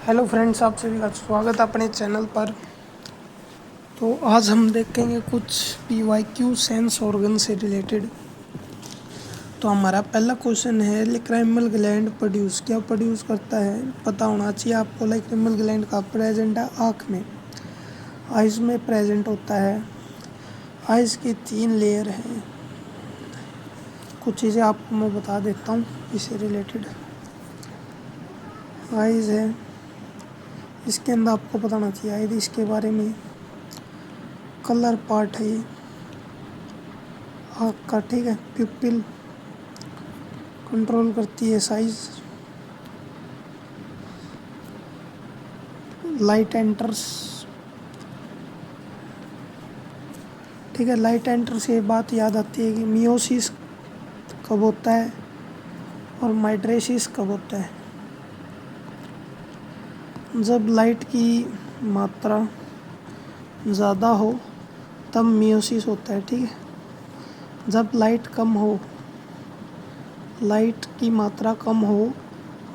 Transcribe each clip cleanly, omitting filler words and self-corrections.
Hello friends, आप सभी का स्वागत है अपने चैनल पर। तो आज हम देखेंगे कुछ PYQ सेंस ऑर्गन से रिलेटेड। तो हमारा पहला क्वेश्चन है, लैक्रिमल ग्लैंड क्या प्रोड्यूस करता है? पता होना चाहिए आपको। लैक्रिमल ग्लैंड का प्रेजेंट है आँख में, आइज़ में प्रेजेंट होता है। आइज़ की 3 लेयर हैं। कुछ चीज़ें आपको मैं बता देता हूँ इससे रिलेटेड। आइज़ है, इसके अंदर आपको पता होना चाहिए आइज़ इसके बारे में। कलर पार्ट है ये आँख का, ठीक है। प्यूपिल कंट्रोल करती है साइज। लाइट एंटर्स, ठीक है। लाइट एंटर से बात याद आती है कि मियोसिस कब होता है और माइट्रेसिस कब होता है। जब लाइट की मात्रा ज़्यादा हो तब मियोसिस होता है, ठीक है। जब लाइट कम हो, लाइट की मात्रा कम हो,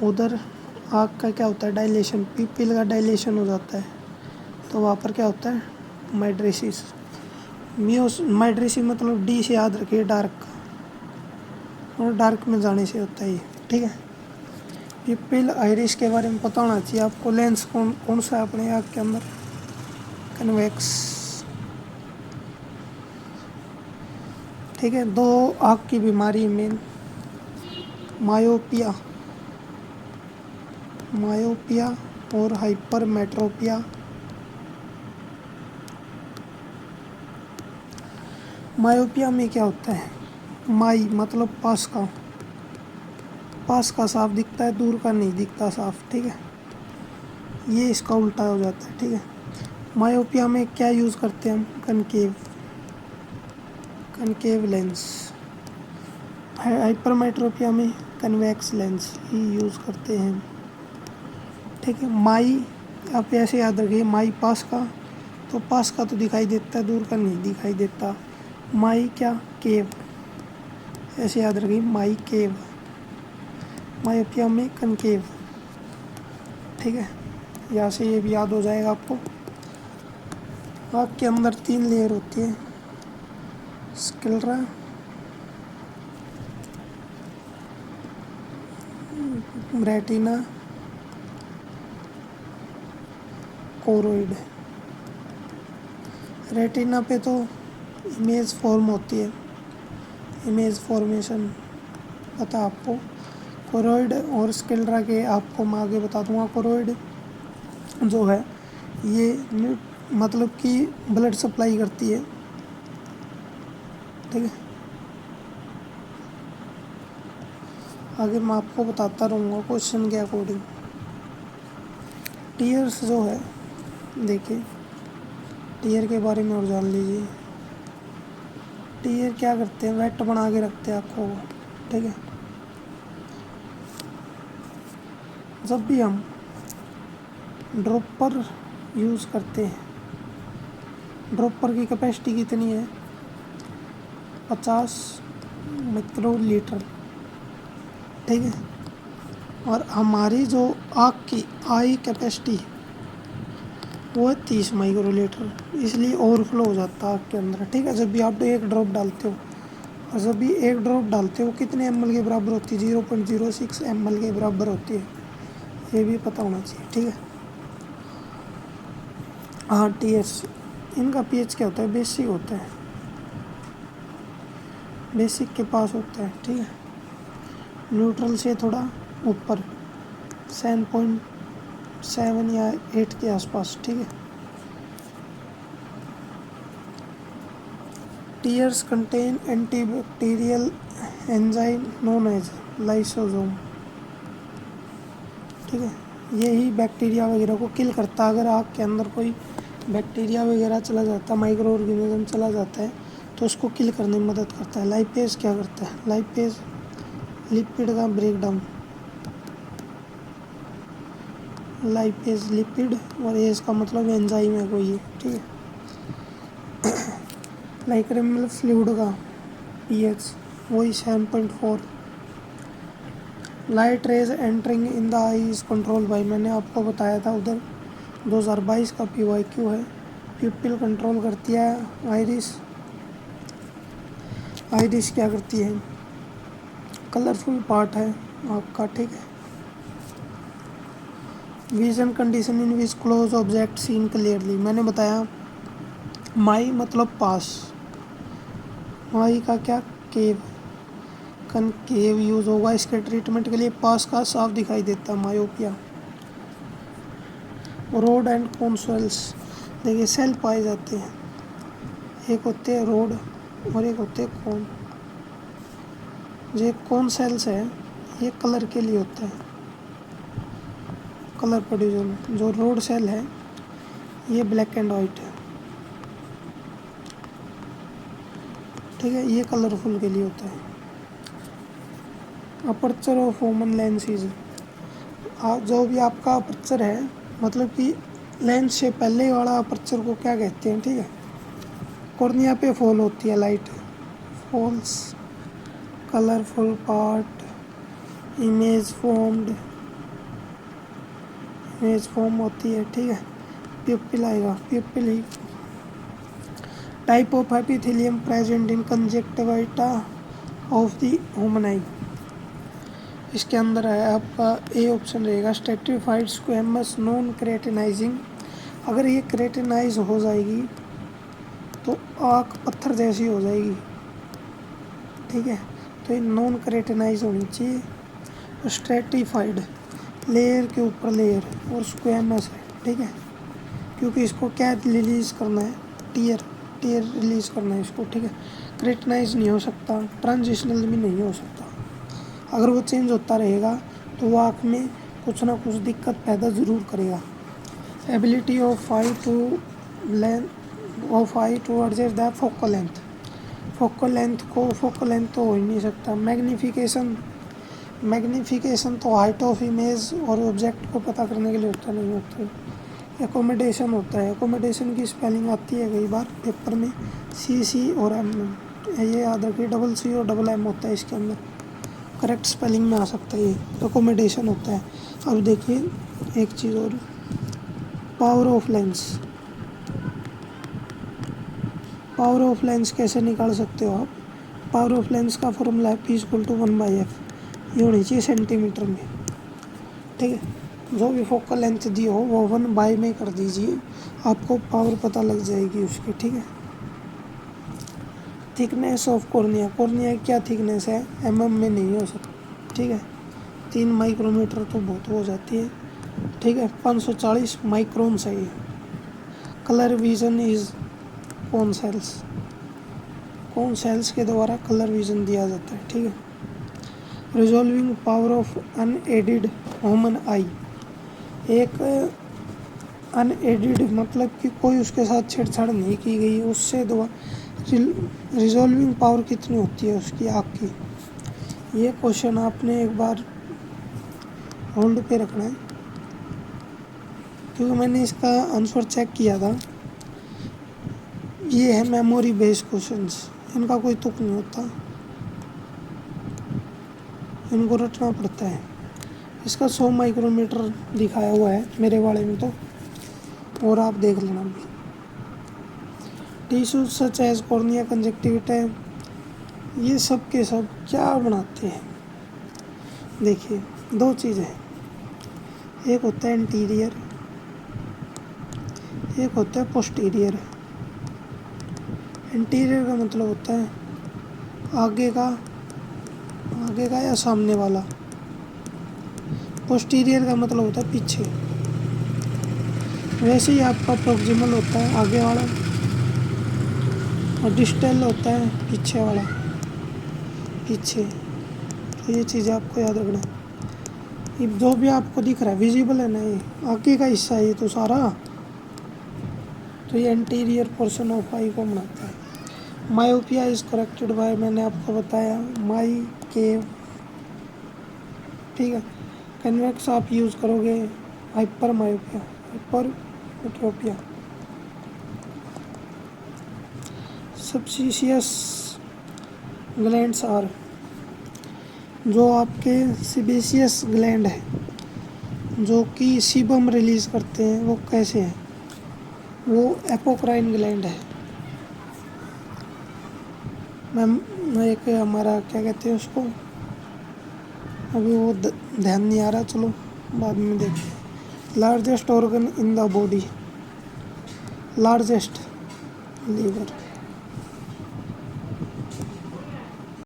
उधर आँख का क्या होता है? डायलेशन, पिपिल का डायलेशन हो जाता है। तो वहाँ पर क्या होता है? माइट्रेसिस। माइट्रेसिस मतलब डी से याद रखिए, डार्क, और डार्क में जाने से होता है ये, ठीक है। पिपिल आइरिस के बारे में पता होना चाहिए आपको। लेंस कौन कौन सा है अपने आँख के अंदर? कन्वेक्स, ठीक है। 2 आँख की बीमारी मेन, मायोपिया और हाइपरमेट्रोपिया। मायोपिया में क्या होता है? माई मतलब पास का साफ दिखता है, दूर का नहीं दिखता साफ, ठीक है। ये इसका उल्टा हो जाता है, ठीक है। मायोपिया में क्या यूज़ करते हैं हम? Concave lens. हाइपरमेट्रोपिया में कन्वेक्स लेंस ही यूज़ करते हैं, ठीक है। माई आप ऐसे याद रखिए, माई पास का, तो पास का तो दिखाई देता है, दूर का नहीं दिखाई देता। माई क्या? केव, ऐसे याद रखिए, माई केव। मायोपिया में कनकेव, ठीक है। यहाँ से ये भी याद हो जाएगा आपको। आँख के अंदर 3 लेयर होती है, स्क्लेरा, रेटिना, कोरोइड। रेटिना पे तो इमेज फॉर्म होती है, इमेज फॉर्मेशन पता आपको। कोरोइड और स्क्लेरा के आपको मैं आगे बता दूंगा। कोरोइड जो है ये मतलब कि ब्लड सप्लाई करती है, ठीक है। आगे मैं आपको बताता रहूँगा क्वेश्चन के अकॉर्डिंग। टीयर्स जो है, देखिए टीयर के बारे में और जान लीजिए। टीयर क्या करते हैं? वेट बना के रखते हैं आँखों को, ठीक है। जब भी हम ड्रॉपर यूज़ करते हैं, ड्रॉपर की कैपेसिटी कितनी है? 50 माइक्रोलीटर, ठीक है। और हमारी जो आँख की आई कैपेसिटी वो है 30 माइक्रोलीटर, इसलिए ओवरफ्लो हो जाता है आँख के अंदर, ठीक है। जब भी आप एक ड्रॉप डालते हो, और जब भी एक ड्रॉप डालते हो कितने ml के बराबर होती है? 0.06 ml के बराबर होती है, ये भी पता होना चाहिए, ठीक है। हाँ, टीएस, इनका पीएच क्या होता है? बेसिक होता है, बेसिक के पास होता है, ठीक है। न्यूट्रल से थोड़ा ऊपर, 7.7 या 8 के आसपास, ठीक है। Tears contain antibacterial enzyme known as lysosome, ठीक है। यही बैक्टीरिया वगैरह को किल करता है। अगर आँख के अंदर कोई बैक्टीरिया वगैरह चला जाता है, माइक्रो ऑर्गेनिज्म चला जाता है, तो उसको किल करने में मदद करता है। लाइपेज क्या करता है? लाइपेज लिपिड का ब्रेकडाउन, लाइपेज लिपिड, और ये इसका मतलब एंजाइम है कोई, ठीक है। लाइक्रिमल फ्लूइड का पीएच वही 7.4, light rays entering in the I is control by, मैंने आपको बताया था उधर 2022 का PYQ है। प्यूपिल कंट्रोल करती है, आइरिस क्या करती है, कलरफुल पार्ट है आपका, ठीक है। Vision condition in which close object seen clearly, मैंने बताया माई मतलब पास, माई का क्या, केव, कनकेव यूज होगा इसके ट्रीटमेंट के लिए, पास का साफ दिखाई देता है myopia. Road and cone cells, देखिए सेल पाए जाते हैं, एक होते हैं रोड और एक होते हैं कोन। जो कोन सेल्स है ये कलर के लिए होता है, कलर प्रोड्यूसर में। जो रोड सेल है ये ब्लैक एंड वाइट है, ठीक है, ये कलरफुल के लिए होता है। अपर्चर ऑफ ह्यूमन लेंसेज, जो भी आपका अपर्चर है, मतलब कि लेंस से पहले वाला अपर्चर को क्या कहते हैं, ठीक है। कॉर्निया पे फॉल होती है light, falls, colourful part, image form होती है, ठीक है। प्यूपिल आएगा, प्यूपिल ही type of epithelium present in conjunctiva of the human eye, इसके अंदर है आपका ए ऑप्शन रहेगा स्ट्रेटिफाइड स्क्वेमस नॉन क्रेटिनाइजिंग। अगर ये क्रेटिनाइज हो जाएगी तो आँख पत्थर जैसी हो जाएगी, ठीक है। तो ये नॉन क्रेटिनाइज होनी चाहिए। स्ट्रेटिफाइड लेयर के ऊपर लेयर और स्क्वेमस है, ठीक है, क्योंकि इसको क्या रिलीज़ करना है, टीयर रिलीज़ करना है इसको, ठीक है। क्रेटिनाइज नहीं हो सकता, ट्रांजिशनल भी नहीं हो सकता। अगर वो चेंज होता रहेगा तो वो आँख में कुछ ना कुछ दिक्कत पैदा ज़रूर करेगा। Ability of eye to adjust the focal length, focal length तो हो ही नहीं सकता। मैग्नीफिकेशन तो हाइट ऑफ इमेज और ऑब्जेक्ट को पता करने के लिए होता नहीं होता। एकोमोडेशन होता है, एकोमोडेशन की स्पेलिंग आती है कई बार पेपर में, CC और M, ये याद रखिए, CC और MM होता है इसके अंदर, करेक्ट स्पेलिंग में आ सकता है, ये एकोमोडेशन होता है। अब देखिए एक चीज़ और, पावर ऑफ लेंस कैसे निकाल सकते हो आप। पावर ऑफ लेंस का फॉर्मूला है P=1/f, ये होनी चाहिए सेंटीमीटर में, ठीक है। जो भी फोकल लेंथ दी हो वो 1/, में कर दीजिए, आपको पावर पता लग जाएगी उसकी, ठीक है। थिकनेस ऑफ कॉर्निया की क्या थिकनेस है, MM में नहीं हो सकती, ठीक है। 3 माइक्रोमीटर तो बहुत हो जाती है, ठीक है। 540 माइक्रोन है। Colour vision is cone cells के द्वारा कलर विजन दिया जाता है, ठीक है। Resolving power of unaided human आई, एक अनएडेड मतलब कि कोई उसके साथ छेड़छाड़ नहीं की गई, उससे रिजॉल्विंग पावर कितनी होती है उसकी आँख की, ये क्वेश्चन आपने एक बार होल्ड पे रखना है, क्योंकि मैंने इसका आंसर चेक किया था। ये है मेमोरी बेस्ड क्वेश्चंस, इनका कोई तुक नहीं होता, इनको रटना पड़ता है। इसका 100 माइक्रोमीटर दिखाया हुआ है मेरे वाले में तो, और आप देख लेना भी। टिश्यूज सच एज कॉर्निया, कंजक्टिविटा, ये सब के सब क्या बनाते हैं, देखिए 2 चीज़ें, एक होता है इंटीरियर, एक होता है पोस्टीरियर। इंटीरियर का मतलब होता है आगे का या सामने वाला। पोस्टीरियर का मतलब होता है पीछे। वैसे ही आपका प्रॉक्सिमल होता है आगे वाला, और डिस्टल होता है पीछे वाला, पीछे। तो ये चीज़ें आपको याद रखना। ये जो भी आपको दिख रहा है विजिबल है ना, ये आगे का हिस्सा है ये तो सारा, तो ये एंटीरियर पोर्शन ऑफ आई को बनाता है। मायोपिया इज करेक्टेड बाय, मैंने आपको बताया माई केव, ठीक है। कन्वेक्स आप यूज़ करोगे hyper myopia, hypermetropia. Sebaceous glands are, जो आपके सीबेसियस ग्लैंड है जो कि सीबम रिलीज़ करते हैं वो कैसे हैं? वो एपोक्राइन ग्लैंड है मैम। एक हमारा क्या कहते हैं उसको, अभी वो ध्यान नहीं आ रहा, चलो बाद में देखते हैं। Largest organ in the body, largest liver.